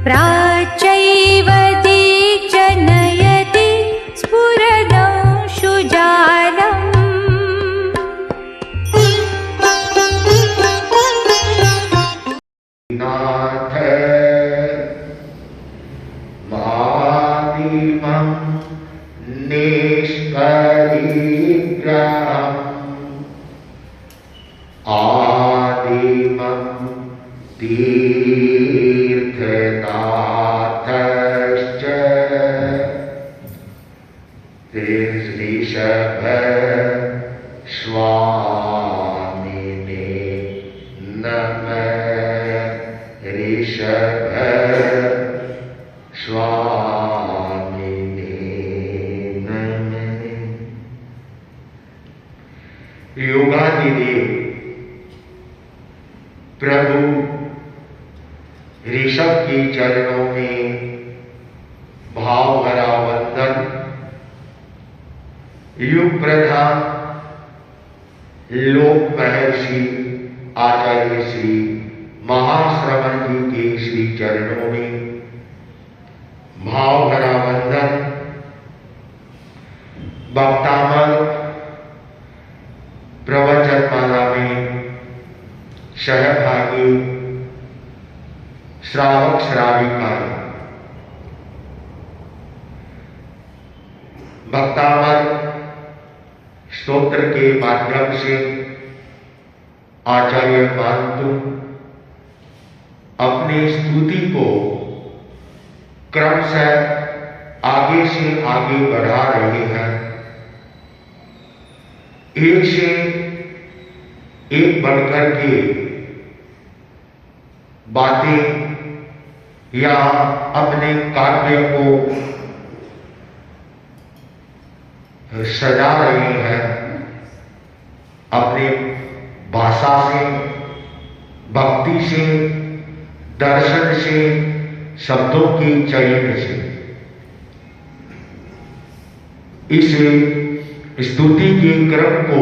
प्राच्यैव दीक्षनयति स्फुरदंशुजालम् नाथ महादिमं निष्करिग्रहम् आदिमं तीर्थनाथश्च ऋषभ स्वामिने नमः। ऋषभ स्वामिने नमः। योगादिदेव प्रभु ऋषभ के चरणों में भाव भरा वंदन। युग प्रधान लोक महर्षि आचार्य श्री महाश्रवण जी के श्री चरणों में भाव भरा वंदन। वक्तामल प्रवचनमाला में सहभागी श्रावक श्राविकाएं, वक्तामल स्तोत्र के माध्यम से आचार्य मानतु अपनी स्तुति को क्रमशः आगे से आगे बढ़ा रहे हैं। एक से एक बढ़कर के बातें या अपने काव्य को सजा रहे हैं। अपने भाषा से, भक्ति से, दर्शन से, शब्दों के चयन से इस स्तुति के क्रम को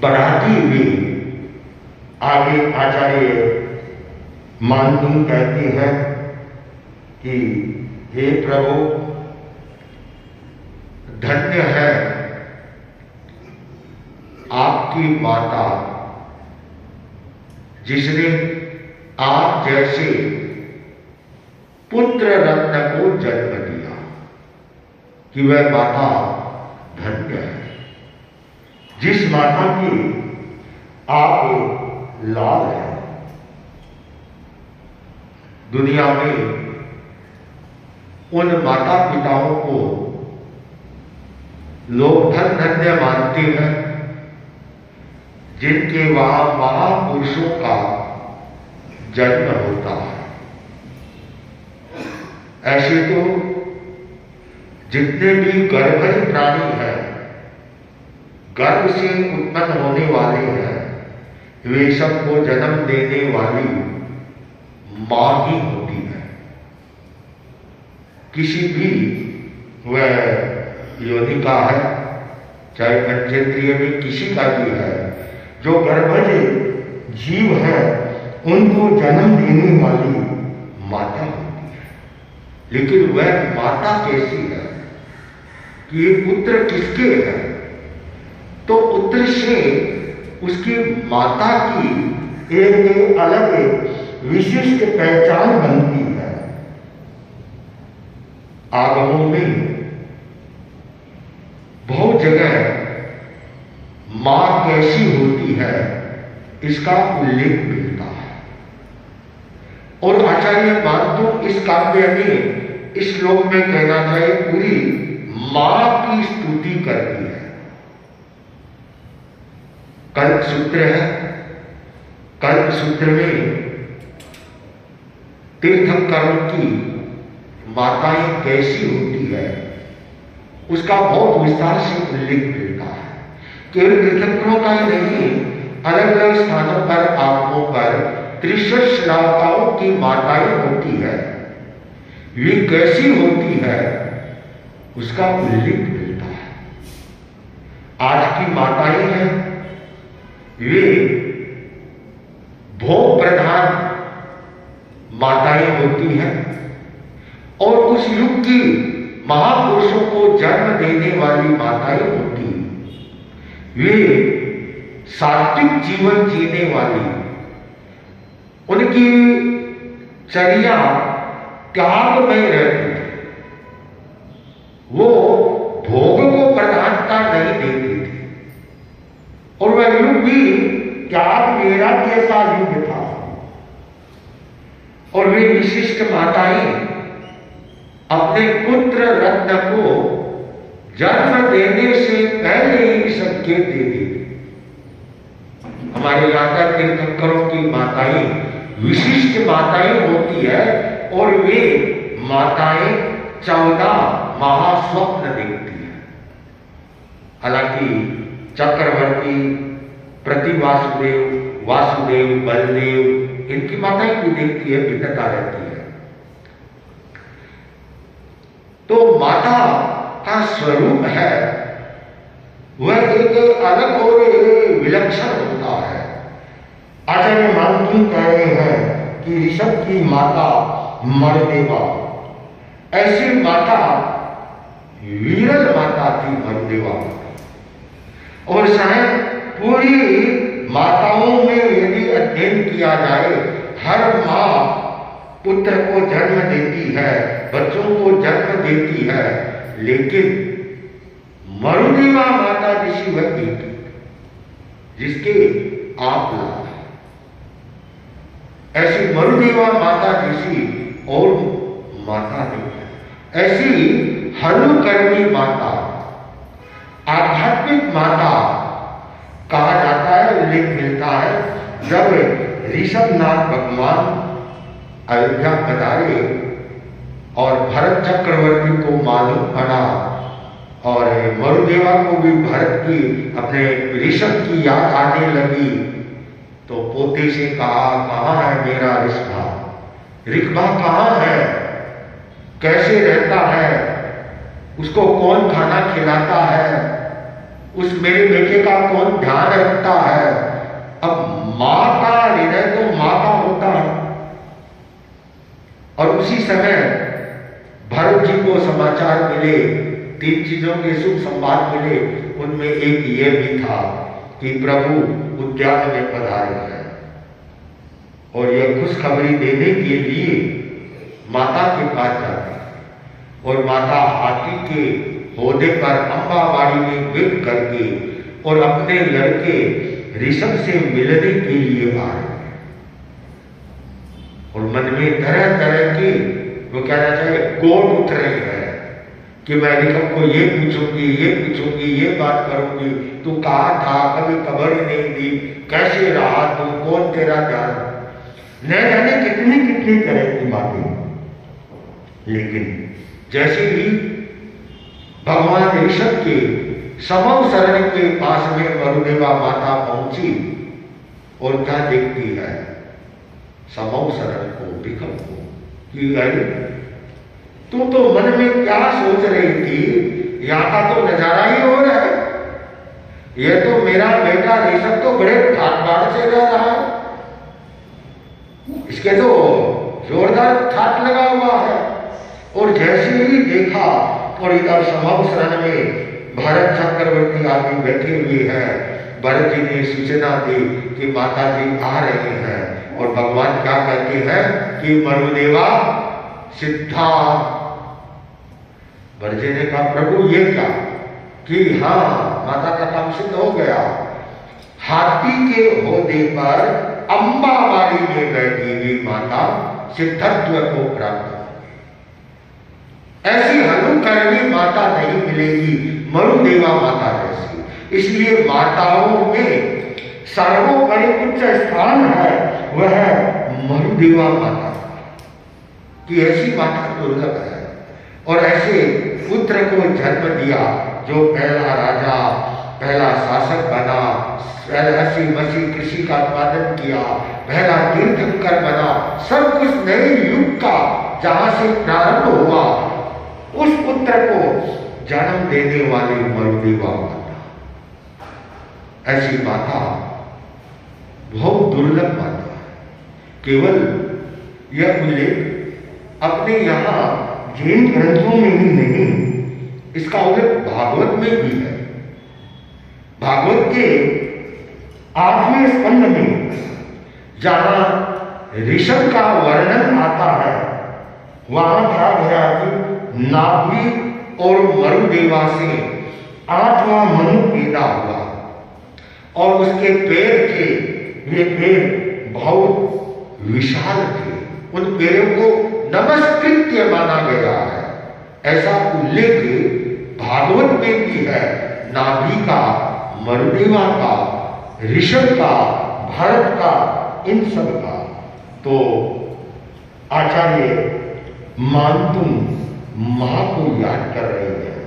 बढ़ाते हुए आगे आचार्य मानतु कहते हैं कि हे प्रभु, धन्य है आपकी माता जिसने आप जैसे पुत्र रत्न को जन्म दिया, कि वह माता धन्य है जिस माता की आप लाल है। दुनिया में उन माता पिताओं को लोग धन्य मानते हैं जिनके वहां महापुरुषों का जन्म होता है। ऐसे तो जितने भी गर्भज प्राणी हैं, गर्भ से उत्पन्न होने वाले हैं, वे सबको जन्म देने वाली मां ही होती है। किसी भी वह योनि का है, चाहे पंचेंद्रिय में किसी का भी है, जो गर्भज जीव है उनको जन्म देने वाली माता होती है। लेकिन वह माता कैसी है कि ये पुत्र किसके है, तो पुत्र से उसकी माता की एक अलग विशिष्ट पहचान बनती है। आगमों में बहुत जगह मां कैसी होती है इसका उल्लेख मिलता है, और आचार्य मानतु इस काव्य में, इस श्लोक में कहना चाहिए, पूरी मां की स्तुति करती है। कल्प सूत्र है, कल्प सूत्र में तीर्थंकरों की माताएं कैसी होती है उसका बहुत विस्तार से उल्लेख मिलता है। केवल तीर्थंकरों का ही नहीं, अलग अलग स्थानों पर, आत्मों पर त्रिश्रावताओं की माताएं होती है, वे कैसी होती है उसका उल्लेख मिलता है। आज की माताएं हैं, वे भोग प्रधान माताएं होती हैं और उस युग की महापुरुषों को जन्म देने वाली माताएं होती, वे सात्विक जीवन जीने वाली, उनकी चर्या त्याग में रहती थी, वो भोग को प्रधानता नहीं देती थी और वह युग भी त्याग मेरा कैसा युग था। और वे विशिष्ट माताएं अपने पुत्र रत्न को जन्म देने से पहले ही संकेत दे देती। हमारे राजा तीर्थंकरों की माताएं विशिष्ट माताएं होती है और वे माताएं 14 महास्वप्न देखती है। हालांकि चक्रवर्ती, प्रतिवासुदेव, वासुदेव, बलदेव, इनकी माताएं भी देखती है, भिन्नता रहती है। तो माता का स्वरूप है वह एक अलग और विलक्षण होता है। आचार्य मानकी कह रहे हैं कि ऋषभ की माता मरुदेवा, ऐसी माता वीरल माता थी मरुदेवा। और शायद पूरी माताओं में यदि अध्ययन किया जाए, हर माँ पुत्र को जन्म देती है, बच्चों को जन्म देती है, लेकिन मरुदेवा माता ऋषि वह बेटी जिसके आप लाभ, ऐसी मरुदेवा माता ऋषि और माता नहीं है। ऐसी हनुकर्णी माता, आध्यात्मिक माता कहा जाता है, उल्लेख मिलता है जब ऋषभनाथ भगवान अयोध्या पधारे और भरत चक्रवर्ती को मालूम पड़ा और मरुदेवा को भी भरत की, अपने ऋषभ की याद आने लगी, तो पोते से कहा, कहाँ है मेरा ऋषभा, ऋषभा कहाँ है, कैसे रहता है, उसको कौन खाना खिलाता है, उस मेरे बेटे का कौन ध्यान रखता है। अब मां का हृदय तो मां का होता है। और उसी समय भरत जी को समाचार मिले, 3 चीजों के शुभ संवाद मिले, उनमें एक ये भी था कि प्रभु उद्यान में पधारे हैं। और यह खुशखबरी देने के लिए माता के पास जाते और माता हाथी के होदे पर अम्बावाड़ी में बैठ करके और अपने लड़के ऋषभ से मिलने के लिए आ रहे हैं। और मन में तरह तरह की, वो कहना चाहिए, गोट उठ रहे हैं कि मैं ऋषभ को ये पूछूंगी, ये पूछूंगी, ये बात करूंगी, तू कहाँ था, कभी खबर ही नहीं दी, कैसे रहा तू, कौन तेरा ध्यान, न जाने कितनी कितनी तरह की बातें। लेकिन जैसे ही भगवान ऋषभ के समव शरण के पास में मरुदेवा माता पहुंची और क्या देखती है, समव शरण को, ऋषभ को, कि अरे तू तो मन में क्या सोच रही थी, यहाँ का तो नजारा ही हो रहा है, ये तो मेरा बेटा ऋषभ तो बड़े ठाट बाट से रह रहा है, इसके तो जोरदार ठाट लगा हुआ है। और जैसे ही देखा और इधर समव शरण में भरत चक्रवर्ती आदि बैठे हुए हैं, भरत जी ने सूचना दी कि माता जी आ रहे हैं। और भगवान क्या कहते हैं कि मरुदेवा सिद्धा। भरत जी ने कहा, प्रभु ये क्या, कि हाँ माता का काम सिद्ध हो गया, हाथी के होदे पर अम्बावाड़ी में बैठी हुई माता सिद्धत्व को प्राप्त। ऐसी हनुकर्णी माता नहीं मिलेगी मरुदेवा माता जैसी। इसलिए माताओं में सर्वोपरि उच्च स्थान है वह मरुदेवा माता की। ऐसी माता दुर्लभ है और ऐसे पुत्र को जन्म दिया जो पहला राजा, पहला शासक बना, ऐसी मसीह कृषि का उत्पादन किया, पहला तीर्थंकर बना, सब कुछ नए युग का जहां से प्रारंभ हुआ, उस पुत्र को जन्म देने वाली मरुदेवा माता। ऐसी माता बहुत दुर्लभ माता है। केवल यह उल्लेख अपने यहाँ जैन ग्रंथों में ही नहीं, इसका उल्लेख भागवत में भी है। भागवत के 8वें स्कंद में जहां ऋषभ का वर्णन आता है, वहां कहा गया कि नाभि और मरुदेवा से 8वां मनु पैदा हुआ और उसके पैर थे, ये पैर बहुत विशाल थे, उन पैरों को नमस्कृत्य माना गया है। ऐसा उल्लेख भागवत में भी है, नाभि का, मरुदेवा का, ऋषभ का, भरत का, इन सब का। तो आचार्य मानतुम मां को याद कर रहे हैं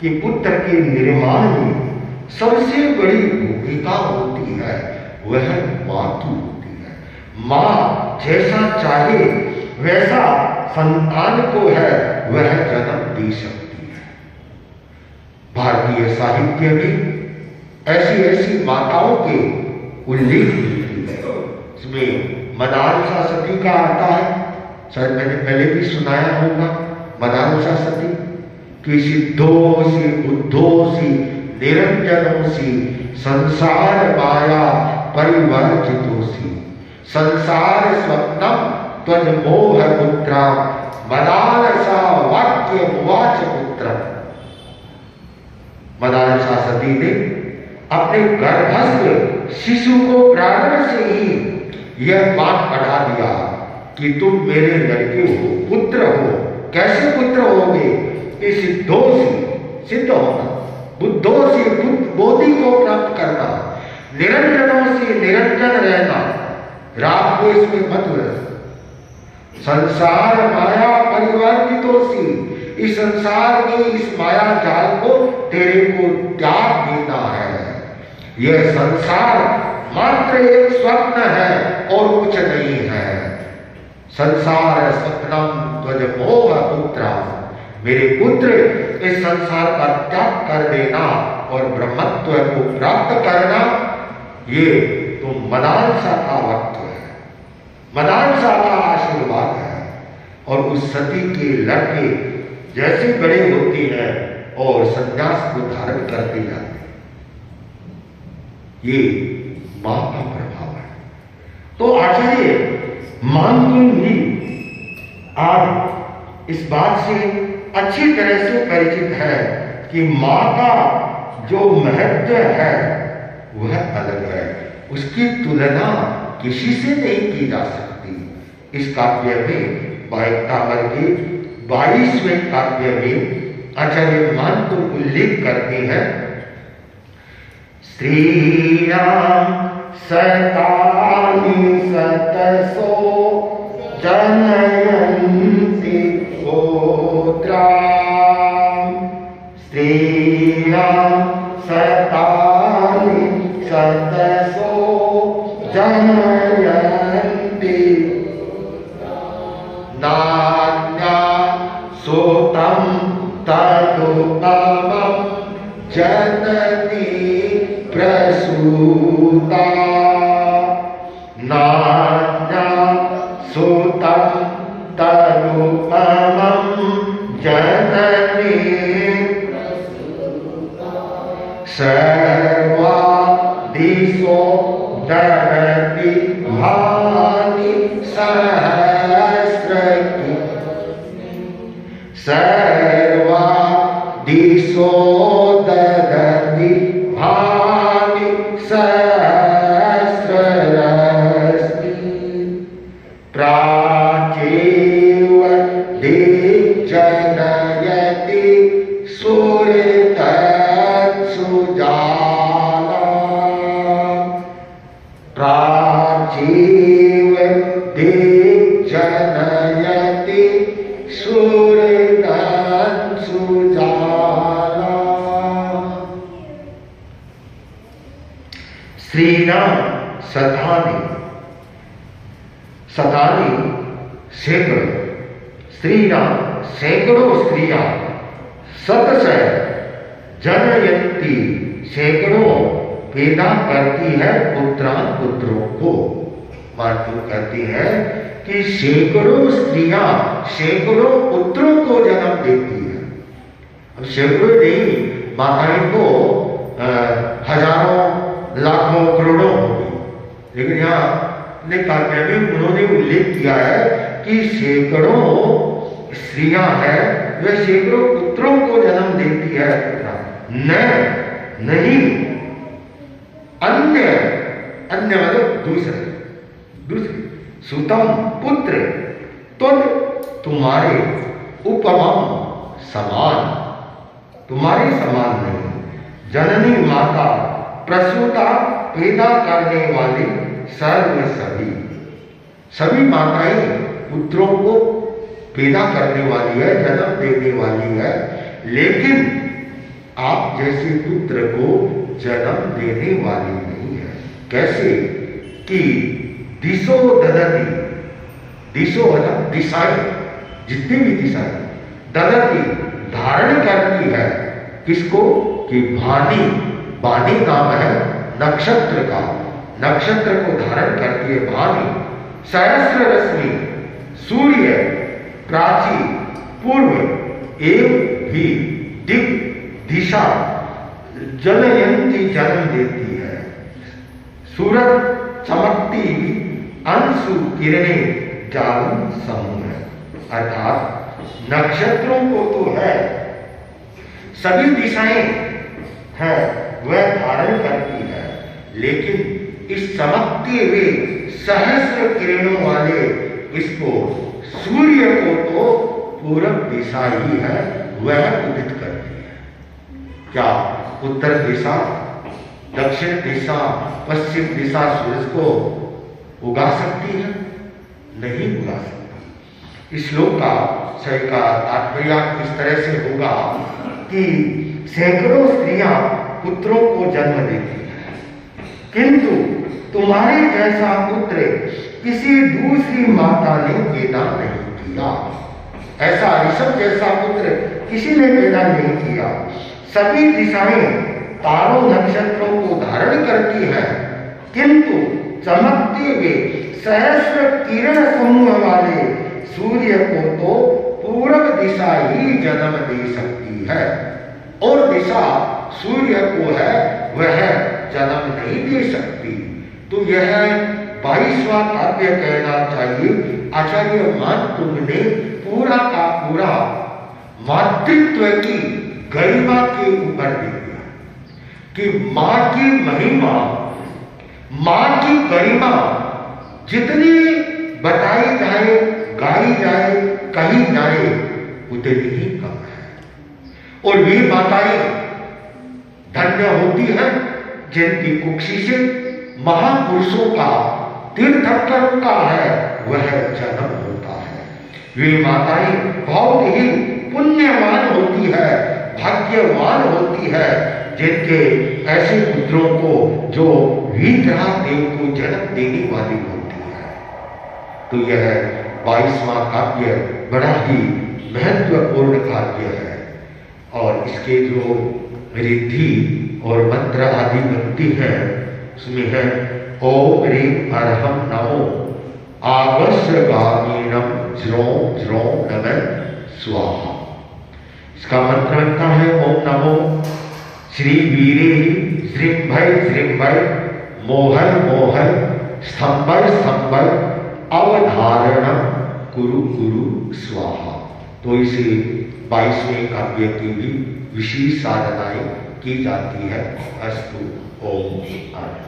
कि पुत्र के निर्माण में सबसे बड़ी भूमिका होती है वह मां की होती है। मां जैसा चाहे वैसा संतान को है वह जन्म दे सकती है। भारतीय साहित्य में ऐसी ऐसी माताओं के उल्लेख मिलती है। इसमें मदालसा सती का आता है, शायद मैंने पहले भी सुनाया होगा। मदालसा सती कि सिद्धोसी बुद्धोसी निरंजनोसी संसार माया परिवर्जितोसी संसार स्वप्नम त्वज मोह पुत्रा मदालसा वाक्य मुवाच पुत्र। मदालसा सती ने अपने गर्भस्थ शिशु को प्रारंभ से ही यह बात बढ़ा दिया कि तुम मेरे लड़के हो, पुत्र हो। कैसे पुत्र होगे? इस सिद्ध होना, बुद्धों से बोधि को प्राप्त करना, निरंजनों से निरंजन रहना, राग द्वेष में मत रहना, संसार माया परिवर्तितों से, इस संसार की इस माया जाल को तेरे को त्याग देना है। यह संसार मात्र एक स्वप्न है और कुछ नहीं है। संसार स्वप्नम त्वज मोह पुत्रा, मेरे पुत्र इस संसार का त्याग कर देना और ब्रह्मत्व को प्राप्त करना, ये तो मदालसा का वक्त है, मदालसा का आशीर्वाद है। और उस सती के लड़के जैसे बड़े होते हैं और संन्यास को धारण करते जाते हैं, ये मां का प्रभाव है। तो आचार्य मानतुम भी आज इस बात से अच्छी तरह से परिचित है कि मां का जो महत्व है वह अलग है, उसकी तुलना किसी से नहीं की जा सकती। इस काव्य में बाइकावर के 22वें काव्य में आचार्य मानतुम उल्लेख करते हैं, श्री राम सतानि सतसो जनयन्ति पुत्रा, श्री राम सतानि सतसो जनयन्ति नान्या सुतं तदुपमं जननी प्रसूता, नान्या सुतं तदुपमं जननी सर्वा दिशो दरति भानि सहस्रकी, सर्वा दिशो दरति भानि सहस्ररश्मि, प्राचेव दिग्जनयति सूर्यतत्सुजाला, प्राचीव दिग्जनयति सूर्यतत्सुजाला। श्रीराम सतानि, सतानि सैकड़ों, श्रीराम सैकड़ों स्त्रियां, सतसह जनयंती सैकड़ों पैदा करती है पुत्रान पुत्रों को। मातु कहती हैं कि सैकड़ों स्त्रियां सैकड़ों पुत्रों को जन्म देती है। अब सैकड़ों नहीं, माताएं को हजारों लाखों करोड़ों होगी, लेकिन यहाँ काव्य में उन्होंने उल्लेख किया है कि सैकड़ों स्त्रियां हैं, वे सैकड़ों पुत्रों को जन्म देती है। नहीं, अन्य मतलब दूसरे सुतम पुत्र तो तुम्हारे उपमम समान, तुम्हारे समान नहीं। जननी माता प्रसूता पैदा करने वाली सर्व सभी माताएं पुत्रों को पैदा करने वाली है, जन्म देने वाली है, लेकिन आप जैसे पुत्र को जन्म देने वाली नहीं है। कैसे कि दिशो ददती, दिशो मतलब दिशाएं, जितनी भी दिशाएं, ददती धारण करती है किसको कि बानी नाम है नक्षत्र का, नक्षत्र को धारण करती है भानी। सहस्र रश्मि सूर्य प्राची पूर्व एवं भी दिग दिशा जनयंती जन्म देती है। सूरज चमकती अंशु किरणें जालन समूह है, अर्थात नक्षत्रों को तो है, सभी दिशाएं हैं वह धारण करती है, लेकिन इस चमकते हुए सहस्र किरणों वाले इसको सूर्य को तो पूरब दिशा ही है, वह उदित करती है। क्या उत्तर दिशा, दक्षिण दिशा, पश्चिम दिशा सूरज को उगा सकती है? नहीं उगा सकती। इस श्लोक का सही का तात्पर्य इस तरह से होगा कि सैकड़ों स्त्रियां पुत्रों को जन्म देती है, किंतु तुम्हारे जैसा पुत्र किसी दूसरी माता ने पैदा नहीं किया। ऐसा ऋषभ जैसा पुत्र किसी ने पैदा नहीं किया। सभी दिशाएं तारों नक्षत्रों को धारण करती है, किंतु चमकते हुए सहस्र किरण समूह वाले सूर्य को तो पूर्व दिशा ही जन्म दे सकती है, और दिशा सूर्य को है वह जन्म नहीं दे सकती। तो यह 22वां काव्य कहना चाहिए आचार्य मातुंग ने पूरा का पूरा मातृत्व की गरिमा के ऊपर दे दिया कि मां की महिमा, मां की गरिमा जितनी बताई जाए, गाई जाए, कही जाए, उतनी ही कम है। और वे माताएं धन्य होती हैं जिनकी कुक्षी से महापुरुषों का, तीर्थंकरों का है वह जन्म होता है। वे माताएं बहुत ही पुण्यवान होती है, भाग्यवान होती है, जिनके ऐसे पुत्रों को जो वीतराग देव को जन्म देने वाली होती है। तो यह 22वां काव्य बड़ा ही महत्वपूर्ण काव्य है, और इसके जो रिद्धि और मंत्र आदि बनती है उसमें है ओम ह्रीं अरहम नमो आगस्रगामीनम ज्रों ज्रों नमः स्वाहा। इसका मंत्र बनता है ओम नमो श्री वीरे जृंभय मोहर मोहर स्तंभर स्तंभर अवधारणम कुरु कुरु स्वाहा। तो इसे 22वें काव्य की भी विशेष साधनाएं की जाती है। अस्तु ओम।